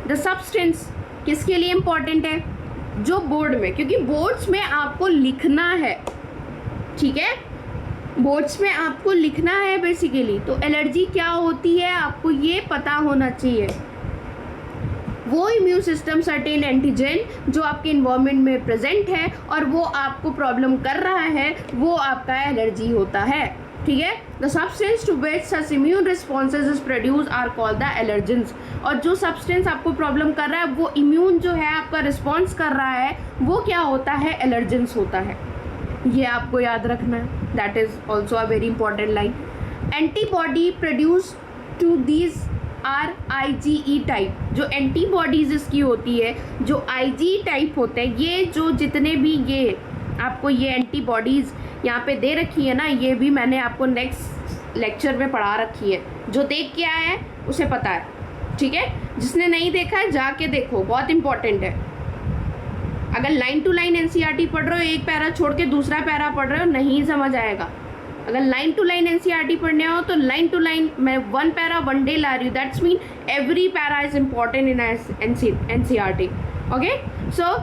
द सब्सटेंस किसके लिए इंपॉर्टेंट है? जो बोर्ड में, क्योंकि बोर्ड्स में आपको लिखना है, ठीक है, बोर्ड्स में आपको लिखना है बेसिकली। तो एलर्जी क्या होती है आपको ये पता होना चाहिए। वो इम्यून सिस्टम सर्टेन एंटीजन जो आपके इन्वायरमेंट में प्रेजेंट है और वो आपको प्रॉब्लम कर रहा है, वो आपका एलर्जी होता है, ठीक है। The substance to which such immune responses is produce are called the allergens. और जो सब्सटेंस आपको प्रॉब्लम कर रहा है, वो इम्यून जो है आपका रिस्पॉन्स कर रहा है, वो क्या होता है? एलर्जेंस होता है। ये आपको याद रखना है, that is also a very important line. Antibody produce to these are IgE type. जो एंटीबॉडीज़ इसकी होती है, जो IgE टाइप होते हैं, ये जो जितने भी ये आपको ये एंटीबॉडीज़ यहाँ पे दे रखी है ना, ये भी मैंने आपको नेक्स्ट लेक्चर में पढ़ा रखी है। जो देख के आया है उसे पता है, ठीक है। जिसने नहीं देखा है जाके देखो, बहुत इंपॉर्टेंट है। अगर लाइन टू लाइन NCERT पढ़ रहे हो, एक पैरा छोड़ के दूसरा पैरा पढ़ रहे हो, नहीं समझ आएगा। अगर लाइन टू लाइन NCERT पढ़ने हो तो लाइन टू लाइन मैं वन पैरा वन डे ला रही हूँ, that's mean every para is important in NCERT, okay. So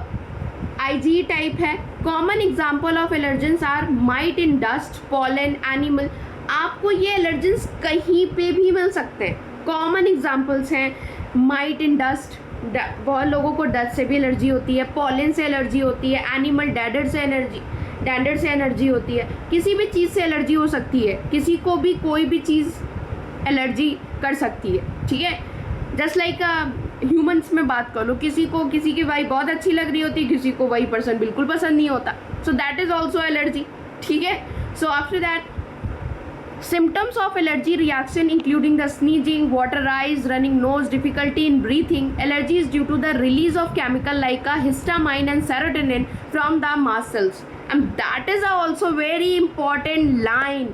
IgE type है। Common example of allergens are mite in dust, pollen, animal. आपको ये एलर्जेंस कहीं पे भी मिल सकते हैं। कॉमन एग्जाम्पल्स हैं माइट इन डस्ट, बहुत लोगों को डस्ट से भी एलर्जी होती है, पॉलन से एलर्जी होती है, एनिमल डैंडर से एलर्जी होती है। किसी भी चीज़ से एलर्जी हो सकती है, किसी को भी कोई भी चीज़ एलर्जी कर सकती है, ठीक है। जस्ट लाइक ह्यूमंस में बात कर लो, किसी को किसी की वाइफ बहुत अच्छी लग रही होती है, किसी को वही पर्सन बिल्कुल पसंद नहीं होता, so that is also allergy, ठीक है। So after that symptoms of allergy reaction including the sneezing, water eyes, running nose, difficulty in breathing. Allergy is due to the release of chemical like a histamine and serotonin from the mast cells, and that is also very important line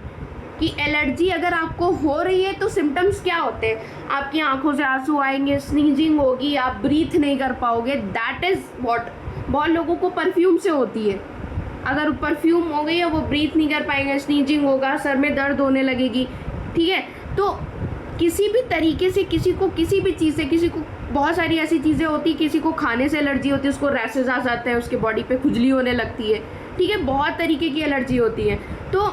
कि allergy अगर आपको हो रही है तो symptoms क्या होते हैं? आपकी आंखों से आंसू आएंगे, स्नीजिंग होगी, आप ब्रीथ नहीं कर पाओगे, दैट इज़ व्हाट। बहुत लोगों को परफ्यूम से होती है, अगर परफ्यूम हो गई है वो ब्रीथ नहीं कर पाएंगे, स्नीजिंग होगा, सर में दर्द होने लगेगी, ठीक है। तो किसी भी तरीके से किसी को किसी भी चीज़ से, किसी को बहुत सारी ऐसी चीज़ें होती, किसी को खाने से एलर्जी होती है, उसको रैशेज आ जाते हैं, उसके बॉडी पे खुजली होने लगती है, ठीक है। बहुत तरीके की एलर्जी होती है। तो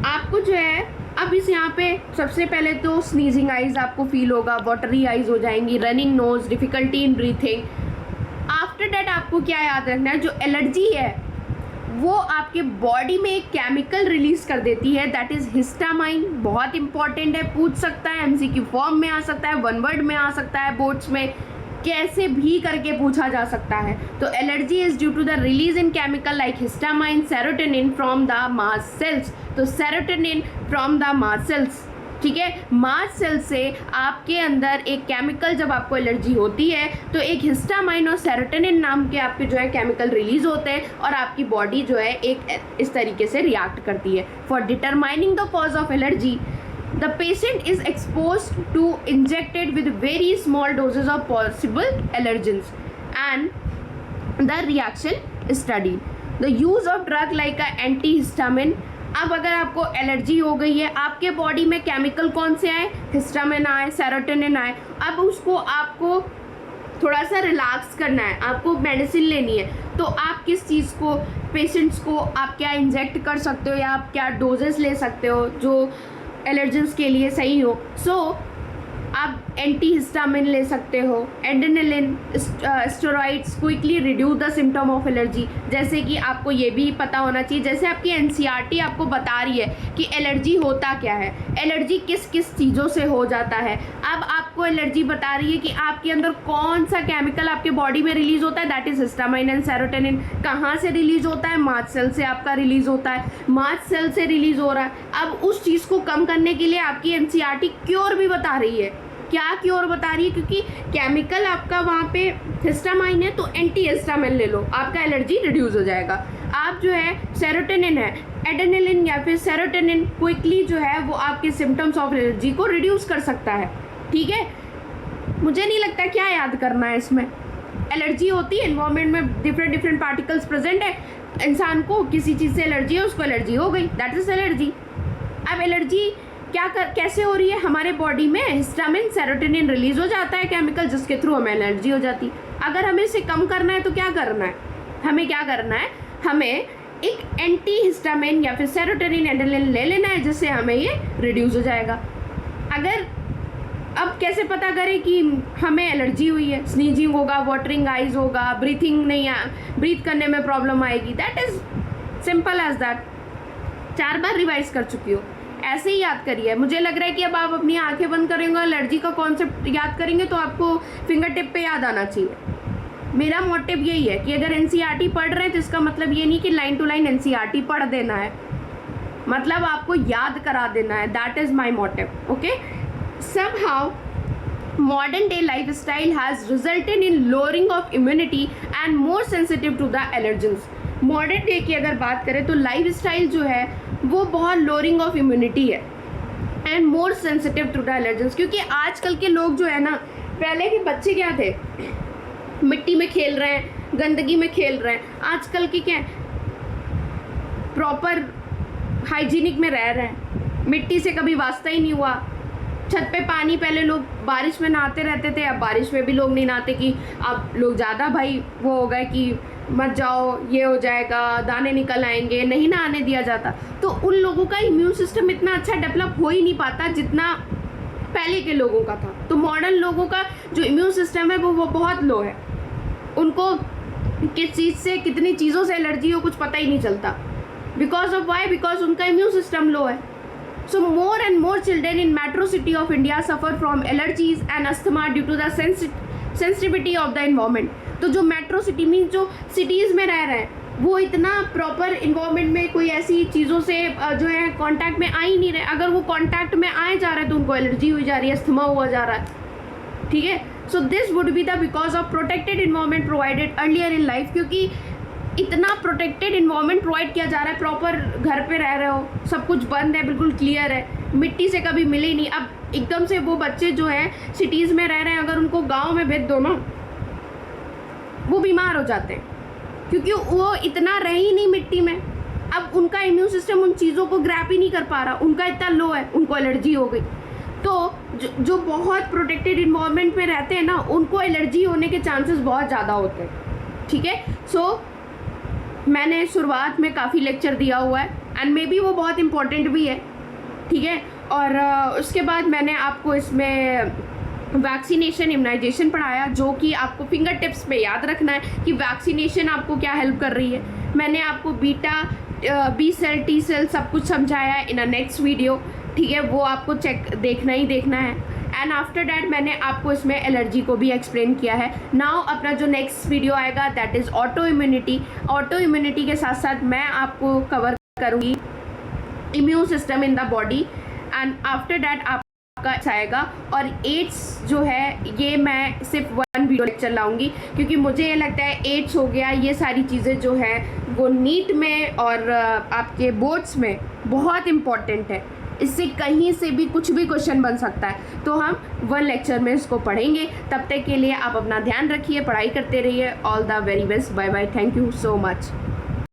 आपको जो है अब इस यहाँ पे सबसे पहले तो स्नीजिंग आइज़ आपको फील होगा, वाटरी आइज़ हो जाएंगी, running nose, difficulty in breathing. After that आपको क्या याद रखना है, जो एलर्जी है वो आपके बॉडी में एक केमिकल रिलीज कर देती है, दैट इज हिस्टामाइन। बहुत इंपॉर्टेंट है, पूछ सकता है, एमसीक्यू फॉर्म में आ सकता है, वन वर्ड में आ सकता है, बोर्ड्स में कैसे भी करके पूछा जा सकता है। तो allergy is due to the release in chemical like histamine, serotonin from the mast cells. तो serotonin from the mast cells, ठीक है, मास्ट सेल से आपके अंदर एक केमिकल, जब आपको एलर्जी होती है तो एक हिस्टामाइन और सेरोटोनिन नाम के आपके जो है केमिकल रिलीज होते हैं और आपकी बॉडी जो है एक इस तरीके से रिएक्ट करती है। For determining the cause of allergy, the patient is exposed to injected with very small doses of possible allergens and the reaction is studied. The use of drug like a antihistamine. अब अगर आपको allergy हो गई है, आपके body में chemical कौन से आए, हिस्टामिन आए, सेरोटोनिन आए, अब उसको आपको थोड़ा सा रिलैक्स करना है, आपको मेडिसिन लेनी है, तो आप किस चीज़ को, पेशेंट्स को आप क्या इंजेक्ट कर सकते हो या आप क्या डोजेस ले सकते हो जो एलर्जेंस के लिए सही हो। आप एंटीहिस्टामिन ले सकते हो, adrenaline, steroids quickly reduce the symptom of allergy. जैसे कि आपको ये भी पता होना चाहिए, जैसे आपकी एनसीईआरटी आपको बता रही है कि एलर्जी होता क्या है, एलर्जी किस किस चीज़ों से हो जाता है। अब आपको एलर्जी बता रही है कि आपके अंदर कौन सा केमिकल आपके बॉडी में रिलीज होता है, that is histamine and serotonin. कहाँ से रिलीज होता है, मास्ट सेल से आपका रिलीज होता है, मास्ट सेल से रिलीज हो रहा है। अब उस चीज़ को कम करने के लिए आपकी एनसीईआरटी क्योर भी बता रही है। क्या क्योर बता रही है, क्योंकि केमिकल आपका वहाँ पे हिस्टामाइन है तो एंटी हिस्टामिन ले लो, आपका एलर्जी रिड्यूस हो जाएगा। आप जो है सेरोटोनिन है, एड्रेनालिन या फिर सेरोटोनिन क्विकली जो है वो आपके सिम्टम्स ऑफ एलर्जी को रिड्यूस कर सकता है, ठीक है। मुझे नहीं लगता क्या याद करना है इसमें। एलर्जी होती है, एनवायरनमेंट में डिफरेंट पार्टिकल्स प्रेजेंट है, इंसान को किसी चीज़ से एलर्जी है, उसको एलर्जी हो गई, दैट इज एलर्जी। अब एलर्जी कैसे हो रही है, हमारे बॉडी में हिस्टामिन, सेरोटोनिन रिलीज हो जाता है केमिकल, जिसके थ्रू हमें एलर्जी हो जाती है। अगर हमें इसे कम करना है तो क्या करना है, हमें क्या करना है, हमें एक एंटी हिस्टामिन या फिर सेरोटोनिन, एड्रेनालिन ले लेना है, जिससे हमें ये रिड्यूस हो जाएगा। अगर अब कैसे पता करें कि हमें एलर्जी हुई है, स्नीजिंग होगा, वाटरिंग आइज होगा, ब्रीथ करने में प्रॉब्लम आएगी, that is simple as that. 4 बार रिवाइज कर चुकी हो, ऐसे ही याद करिए। मुझे लग रहा है कि अब आप अपनी आंखें बंद करेंगे और एलर्जी का कॉन्सेप्ट याद करेंगे तो आपको फिंगर टिप पे याद आना चाहिए। मेरा मोटिव यही है कि अगर एनसीईआरटी पढ़ रहे हैं तो इसका मतलब ये नहीं कि लाइन टू लाइन एनसीईआरटी पढ़ देना है, मतलब आपको याद करा देना है, that is my motive, okay. Somehow modern day lifestyle has resulted in lowering of immunity and more sensitive to the allergens. Modern day की अगर बात करें तो लाइफस्टाइल जो है वो बहुत लोअरिंग ऑफ इम्यूनिटी है and more sensitive to the allergens. क्योंकि आजकल के लोग जो है ना, पहले के बच्चे क्या थे, मिट्टी में खेल रहे हैं, गंदगी में खेल रहे हैं, आजकल के क्या प्रॉपर हाइजीनिक में रह रहे हैं, मिट्टी से कभी वास्ता ही नहीं हुआ। छत पे पानी, पहले लोग बारिश में नहाते रहते थे, अब बारिश में भी लोग नहीं नहाते कि अब लोग ज़्यादा भाई वो हो गए कि मत जाओ, ये हो जाएगा, दाने निकल आएंगे, नहीं नहाने दिया जाता। तो उन लोगों का इम्यून सिस्टम इतना अच्छा डेवलप हो ही नहीं पाता जितना पहले के लोगों का था। तो मॉडर्न लोगों का जो इम्यून सिस्टम है वो बहुत लो है, उनको किस चीज़ से, कितनी चीज़ों से एलर्जी हो कुछ पता ही नहीं चलता। बिकॉज ऑफ वाई, बिकॉज उनका इम्यून सिस्टम लो है। So more and more children in metro city of India suffer from allergies and asthma due to the sensitivity of the environment. तो जो मेट्रो सिटी मीन जो cities में रह रहे हैं वो इतना प्रॉपर इन्वायरमेंट में कोई ऐसी चीज़ों से जो है कांटेक्ट में आ ही नहीं रहे। अगर वो कांटेक्ट में आए जा रहे हैं तो उनको एलर्जी हुई जा रही है, अस्थमा हुआ जा रहा है, ठीक है। So this would be the because of protected environment provided earlier in life. क्योंकि इतना प्रोटेक्टेड इन्वायरमेंट प्रोवाइड किया जा रहा है, प्रॉपर घर पे रह रहे हो, सब कुछ बंद है, बिल्कुल क्लियर है, मिट्टी से कभी मिले ही नहीं। अब एकदम से वो बच्चे जो है सिटीज़ में रह रहे हैं, अगर उनको गांव में भेज दो ना, वो बीमार हो जाते हैं क्योंकि वो इतना रहे ही नहीं मिट्टी में। अब उनका इम्यून सिस्टम उन चीज़ों को ग्रैप ही नहीं कर पा रहा, उनका इतना लो है, उनको एलर्जी हो गई। तो जो बहुत प्रोटेक्टेड इन्वायरमेंट में रहते हैं ना, उनको एलर्जी होने के चांसेस बहुत ज़्यादा होते हैं, ठीक है। सो मैंने शुरुआत में काफ़ी लेक्चर दिया हुआ है एंड मे बी वो बहुत इम्पोर्टेंट भी है, ठीक है। और उसके बाद मैंने आपको इसमें वैक्सीनेशन, इम्यूनाइजेशन पढ़ाया, जो कि आपको फिंगर टिप्स पे याद रखना है कि वैक्सीनेशन आपको क्या हेल्प कर रही है। मैंने आपको बीटा बी सेल, टी सेल सब कुछ समझाया है इन अ नेक्स्ट वीडियो, ठीक है, वो आपको चेक देखना ही देखना है। एंड आफ्टर डैट मैंने आपको इसमें एलर्जी को भी एक्सप्लेन किया है। नाउ अपना जो नेक्स्ट वीडियो आएगा that is auto immunity. Auto immunity के साथ साथ मैं आपको कवर करूँगी immune system in the body, and after that आपका आएगा। और एड्स जो है ये मैं सिर्फ 1 वीडियो लेक्चर लाऊंगी, क्योंकि मुझे ये लगता है एड्स हो गया, ये सारी चीज़ें जो है वो नीट में और आपके बोर्ड्स में बहुत इम्पॉर्टेंट है। इससे कहीं से भी कुछ भी क्वेश्चन बन सकता है, तो हम 1 लेक्चर में इसको पढ़ेंगे। तब तक के लिए आप अपना ध्यान रखिए, पढ़ाई करते रहिए। All the very best, bye bye, thank you so much.